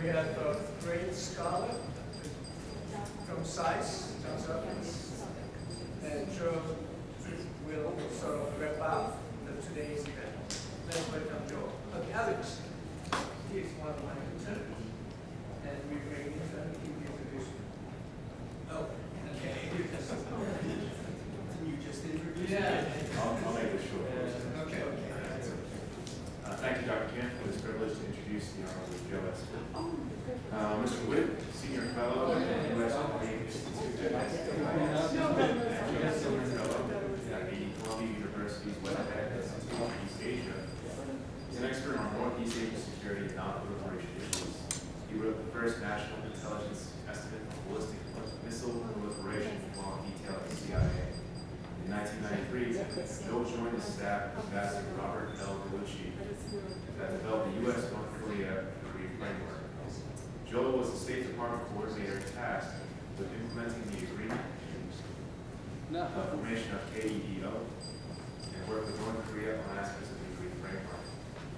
We have a great scholar from SAIS, and Joe will sort of wrap up today's event. Let's welcome Joe. Okay, Alex, he is one of my interns, and we bring intern to introduce you. Oh, okay. Can you just introduce me? Yeah. I'll make it short. Okay. Thank you, Dr. Kent, for this privilege to introduce the Honorable Joe Esper. Mr. Witt, Senior Fellow at the U.S. Corean Institute and Senior Fellow at the Columbia University's West Institute of East Asia. He's an expert on Northeast Asian security and non-proliferation issues. He wrote the first National Intelligence Estimate on Ballistic Missile Proliferation along detail at the CIA. In 1993, Joe joined the staff of Ambassador Robert L. Gallucci that developed the U.S. North Korea framework. Joe was the State Department coordinator tasked with implementing the agreement, formation of KEDO, and worked with North Korea on aspects of the agreed framework.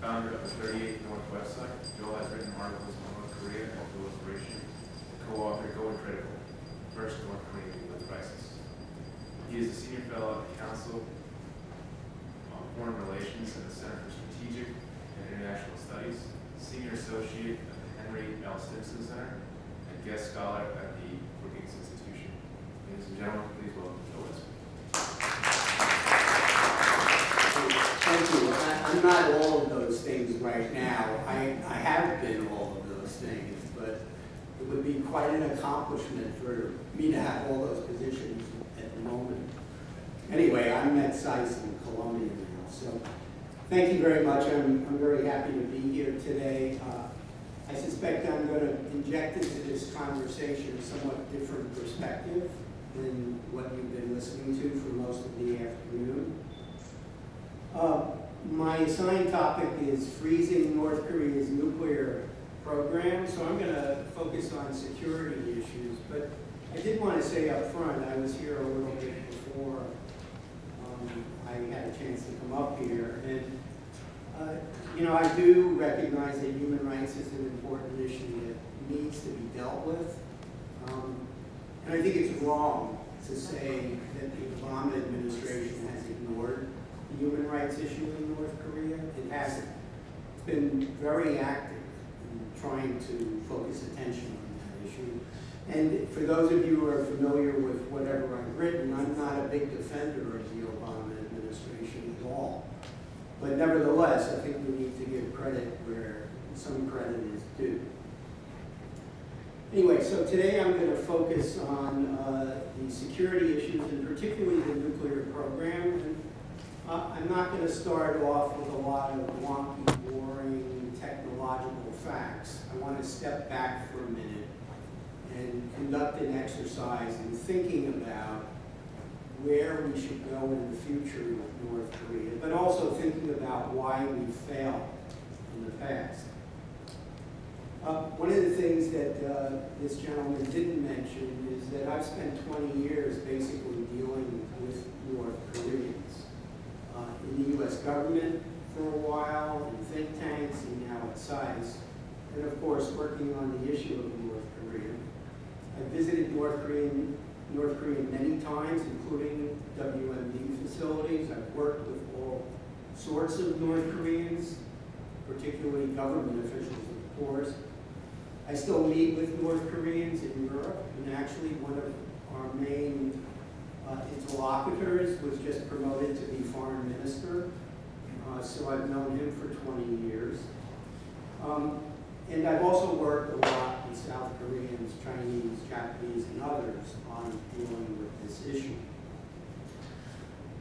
Founder of the 38th Northwest site, Joe has written articles on North Korea and proliferation, and co-authored Going Critical, the first North Korean nuclear crisis. He is a senior fellow at the Council on Foreign Relations at the Center for Strategic and International Studies, senior associate at the Henry L. Stimson Center, and guest scholar at the Brookings Institution. Ladies and gentlemen, please welcome Joe Esper. Thank you. I'm not all of those things right now. I have been all of those things, but it would be quite an accomplishment for me to have all those positions at the moment. Anyway, I'm at SAIS in Columbia now, so thank you very much. I'm very happy to be here today. I suspect I'm going to inject into this conversation a somewhat different perspective than what you've been listening to for most of the afternoon. My assigned topic is freezing North Korea's nuclear program, so I'm going to focus on security issues. But I did want to say up front, I was here a little bit before I had a chance to come up here, and you know, I do recognize that human rights is an important issue that needs to be dealt with, and I think it's wrong to say that the Obama administration has ignored the human rights issue in North Korea. It hasn't. It's been very active in trying to focus attention on that issue. And for those of you who are familiar with whatever I've written, I'm not a big defender of the Obama administration at all. But nevertheless, I think we need to give credit where some credit is due. Anyway, so today I'm going to focus on the security issues, and particularly the nuclear program. And, I'm not going to start off with a lot of wonky, boring technological facts. I want to step back for a minute and conduct an exercise in thinking about where we should go in the future with North Korea, but also thinking about why we failed in the past. One of the things that this gentleman didn't mention is that I've spent 20 years basically dealing with North Koreans. In the U.S. government for a while, in think tanks, and now at SAIS, and of course working on the issue of North Korea. I visited North Korea many times, including WMD facilities. I've worked with all sorts of North Koreans, particularly government officials, of course. I still meet with North Koreans in Europe, and actually one of our main interlocutors was just promoted to be foreign minister, so I've known him for 20 years. And I've also worked a lot with South Koreans, Chinese, Japanese, and others on dealing with this issue.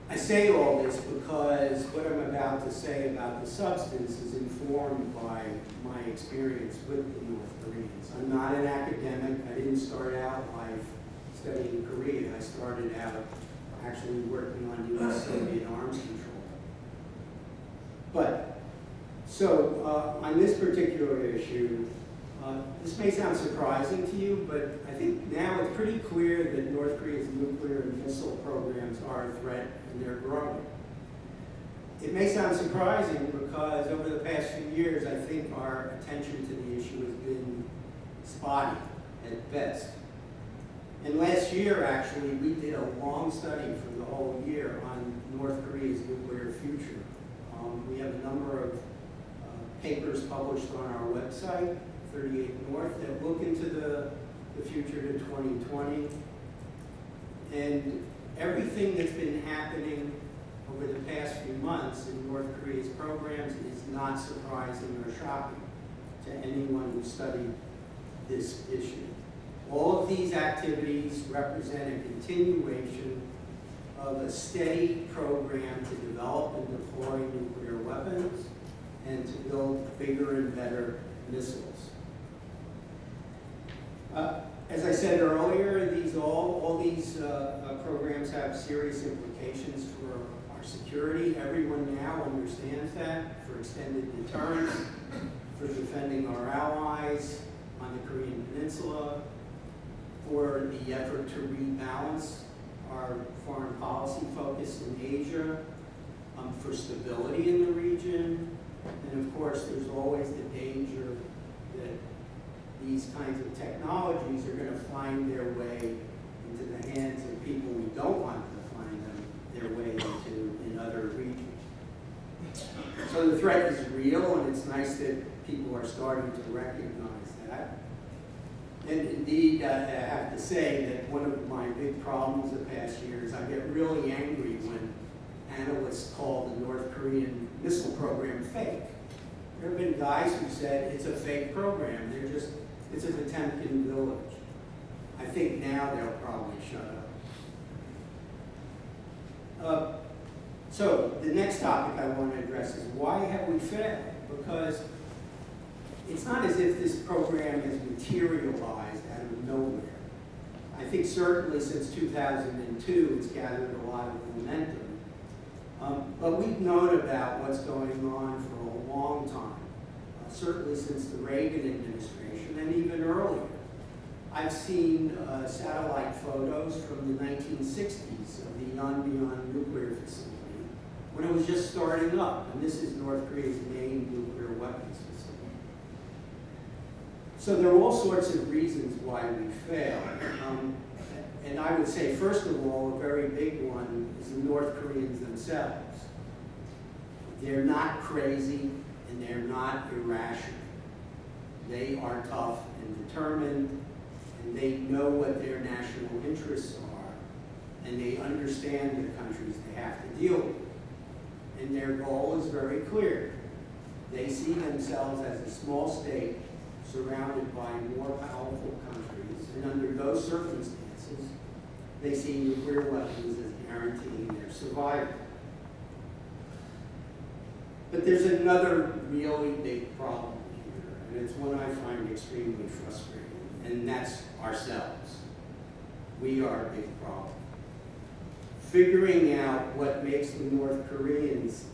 I say all this because what I'm about to say about the substance is informed by my experience with the North Koreans. I'm not an academic. I didn't start out life studying Korea. I started out actually working on U.S. Soviet arms control. But, so on this particular issue, this may sound surprising to you, but I think now it's pretty clear that North Korea's nuclear and missile programs are a threat, and they're growing. It may sound surprising because over the past few years, I think our attention to the issue has been spotty at best. And last year, actually, we did a long study for the whole year on North Korea's nuclear future. We have a number of papers published on our website, 38 North, that look into the future to 2020. And everything that's been happening over the past few months in North Korea's programs is not surprising or shocking to anyone who studied this issue. All of these activities represent a continuation of a steady program to develop and deploy nuclear weapons and to build bigger and better missiles. As I said earlier, all these programs have serious implications for our security. Everyone now understands that, for extended deterrence, for defending our allies on the Korean Peninsula, for the effort to rebalance our foreign policy focus in Asia, for stability in the region, and of course there's always the danger that these kinds of technologies are going to find their way into the hands of people we don't want to find them their way into in other regions. So the threat is real, and it's nice that people are starting to recognize that. And indeed, I have to say that one of my big problems the past year is I get really angry when analysts call the North Korean missile program fake. There have been guys who said it's a fake program. It's a Potemkin village. I think now they'll probably shut up. So the next topic I want to address is why have we failed? Because it's not as if this program has materialized out of nowhere. I think certainly since 2002 it's gathered a lot of momentum. But we've known about what's going on for a long time, certainly since the Reagan administration and even earlier. I've seen satellite photos from the 1960s of the Yonbyon nuclear facility when it was just starting up, and this is North Korea's main nuclear weapons facility. So there are all sorts of reasons why we failed. And I would say, first of all, a very big one is the North Koreans themselves. They're not crazy and they're not irrational. They are tough and determined, and they know what their national interests are, and they understand the countries they have to deal with. And their goal is very clear. They see themselves as a small state surrounded by more powerful countries, and under those circumstances, they see nuclear weapons as guaranteeing their survival. But there's another really big problem here, and it's one I find extremely frustrating, and that's ourselves. We are a big problem. Figuring out what makes the North Koreans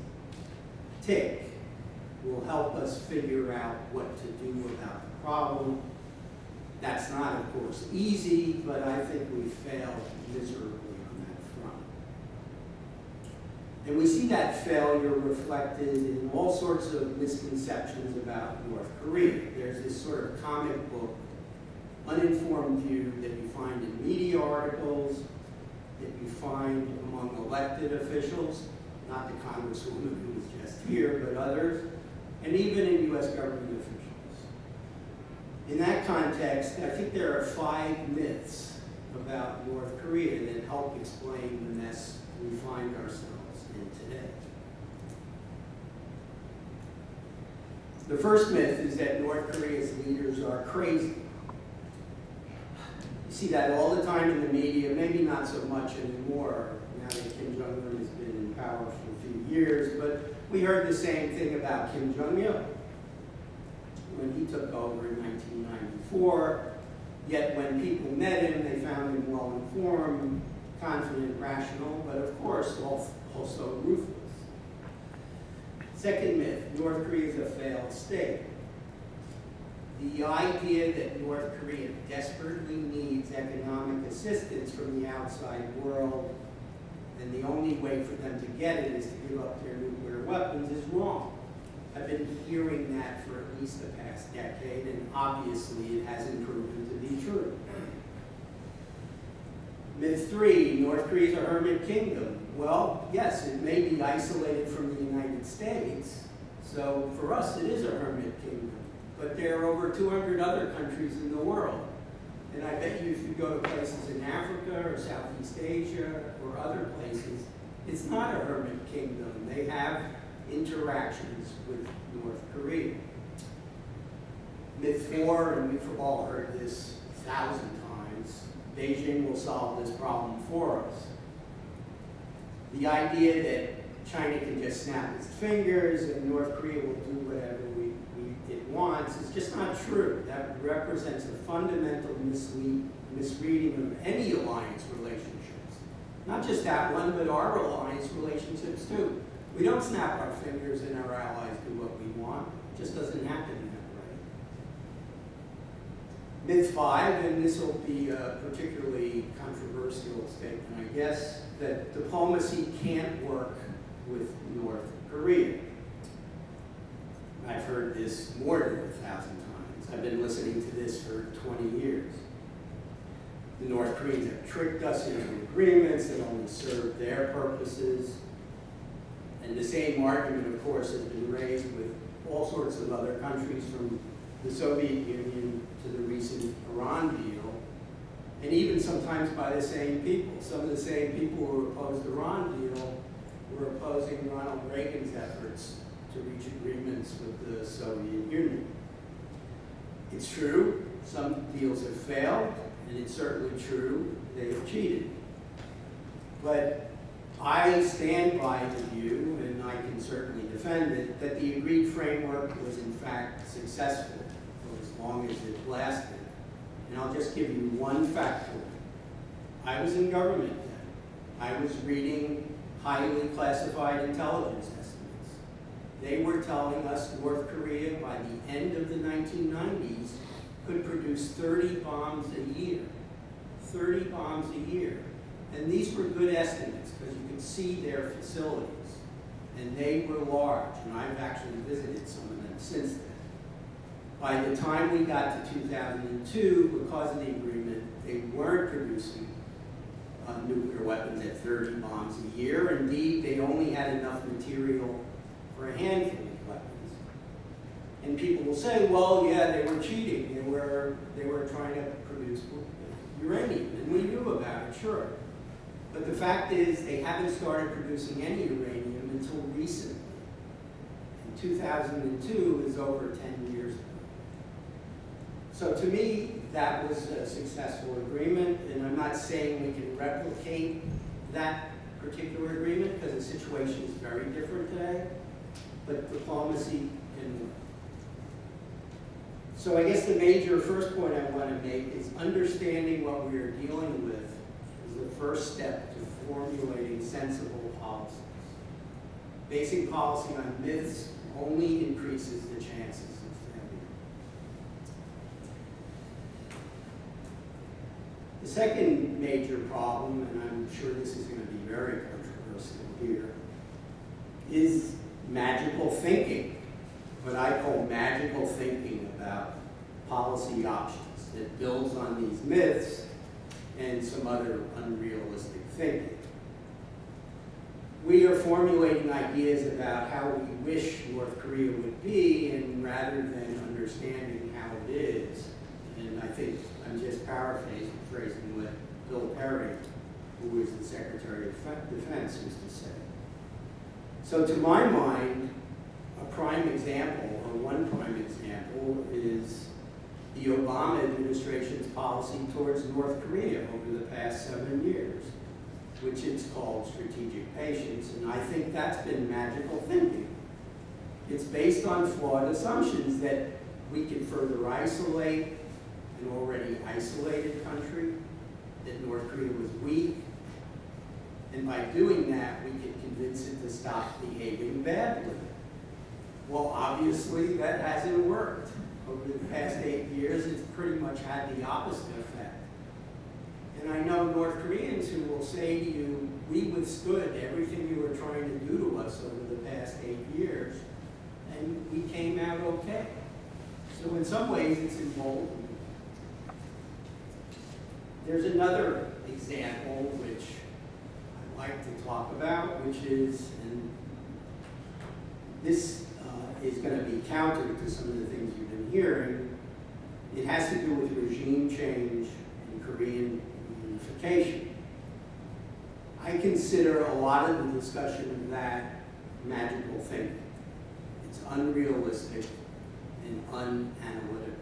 tick will help us figure out what to do about the problem. That's not, of course, easy, but I think we failed miserably on that front. And we see that failure reflected in all sorts of misconceptions about North Korea. There's this sort of comic book, uninformed view that you find in media articles, that you find among elected officials, not the congresswoman who was just here, but others, and even in U.S. government officials. In that context, I think there are 5 myths about North Korea that help explain the mess we find ourselves in today. The first myth is that North Korea's leaders are crazy. You see that all the time in the media, maybe not so much anymore now that Kim Jong-un has been in power for a few years, but we heard the same thing about Kim Jong-il when he took over in 1994, yet when people met him, they found him well-informed, confident, rational, but of course also ruthless. Second myth, North Korea is a failed state. The idea that North Korea desperately needs economic assistance from the outside world, and the only way for them to get it is to give up their nuclear weapons, is wrong. I've been hearing that for at least the past decade, and obviously it hasn't proven to be true. Myth 3, North Korea is a hermit kingdom. Well, yes, it may be isolated from the United States, so for us it is a hermit kingdom. But there are over 200 other countries in the world. And I bet you if you go to places in Africa or Southeast Asia or other places, it's not a hermit kingdom. They have interactions with North Korea. Myth 4, and we've all heard this 1,000 times, Beijing will solve this problem for us. The idea that China can just snap its fingers and North Korea will do whatever it wants is just not true. That represents a fundamental misreading of any alliance relationships. Not just that one, but our alliance relationships too. We don't snap our fingers and our allies do what we want. It just doesn't happen that way. Myth 5, and this will be a particularly controversial statement, I guess, that diplomacy can't work with North Korea. I've heard this more than 1,000 times. I've been listening to this for 20 years. The North Koreans have tricked us into agreements that only serve their purposes. And the same argument, of course, has been raised with all sorts of other countries, from the Soviet Union to the recent Iran deal, and even sometimes by the same people. Some of the same people who opposed the Iran deal were opposing Ronald Reagan's efforts to reach agreements with the Soviet Union. It's true, some deals have failed, and it's certainly true they have cheated. But I stand by the view, and I can certainly defend it, that the agreed framework was in fact successful for as long as it lasted. And I'll just give you one factoid. I was in government then. I was reading highly classified intelligence estimates. They were telling us North Korea, by the end of the 1990s, could produce 30 bombs a year. 30 bombs a year. And these were good estimates because you could see their facilities. And they were large, and I've actually visited some of them since then. By the time we got to 2002, because of the agreement, they weren't producing nuclear weapons at 30 bombs a year. Indeed, they only had enough material for a handful of weapons. And people will say, well, yeah, they were cheating. They were trying to produce uranium, and we knew about it, sure. But the fact is, they haven't started producing any uranium until recently. And 2002 is over 10 years ago. So to me, that was a successful agreement, and I'm not saying we can replicate that particular agreement because the situation is very different today, but diplomacy can work. So I guess the major first point I want to make is understanding what we are dealing with is the first step to formulating sensible policies. Basing policy on myths only increases the chances of failure. The second major problem, and I'm sure this is going to be very controversial here, is magical thinking. What I call magical thinking about policy options that builds on these myths and some other unrealistic thinking. We are formulating ideas about how we wish North Korea would be, and rather than understanding how it is, and I think I'm just paraphrasing what Bill Perry, who is the Secretary of Defense, used to say. So to my mind, a prime example, or one prime example, is the Obama administration's policy towards North Korea over the past 7 years, which is called strategic patience, and I think that's been magical thinking. It's based on flawed assumptions that we can further isolate an already isolated country, that North Korea was weak, and by doing that, we can convince it to stop behaving badly. Well, obviously, that hasn't worked. Over the past 8 years, it's pretty much had the opposite effect. And I know North Koreans who will say to you, we withstood everything you were trying to do to us over the past 8 years, and we came out okay. So in some ways, it's emboldening. There's another example which I'd like to talk about, which is, and this is going to be counter to some of the things you've been hearing. It has to do with regime change and Korean unification. I consider a lot of the discussion of that magical thinking. It's unrealistic and unanalytical.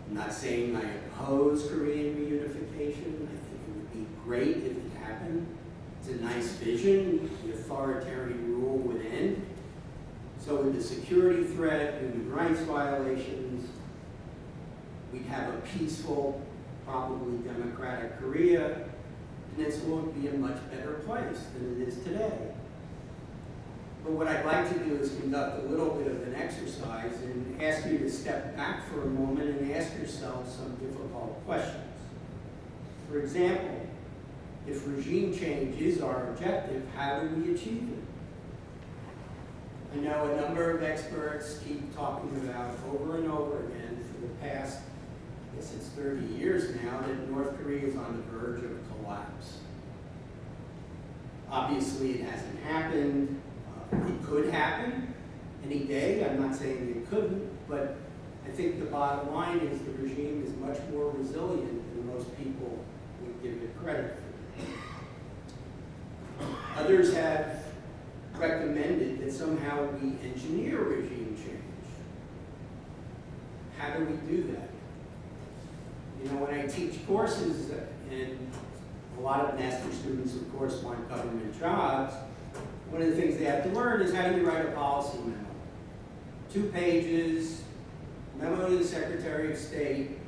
I'm not saying I oppose Korean reunification. I think it would be great if it happened. It's a nice vision. The authoritarian rule would end. So with the security threat, human rights violations, we'd have a peaceful, probably democratic Korea, and Peninsula would be a much better place than it is today. But what I'd like to do is conduct a little bit of an exercise and ask you to step back for a moment and ask yourself some difficult questions. For example, if regime change is our objective, how do we achieve it? I know a number of experts keep talking about over and over again for the past, I guess it's 30 years now, that North Korea is on the verge of collapse. Obviously, it hasn't happened. It could happen any day. I'm not saying it couldn't, but I think the bottom line is the regime is much more resilient than most people would give it credit for. Others have recommended that somehow we engineer regime change. How do we do that? You know, when I teach courses, and a lot of master students, of course, want government jobs, one of the things they have to learn is how do you write a policy memo. 2 pages, memo to the Secretary of State,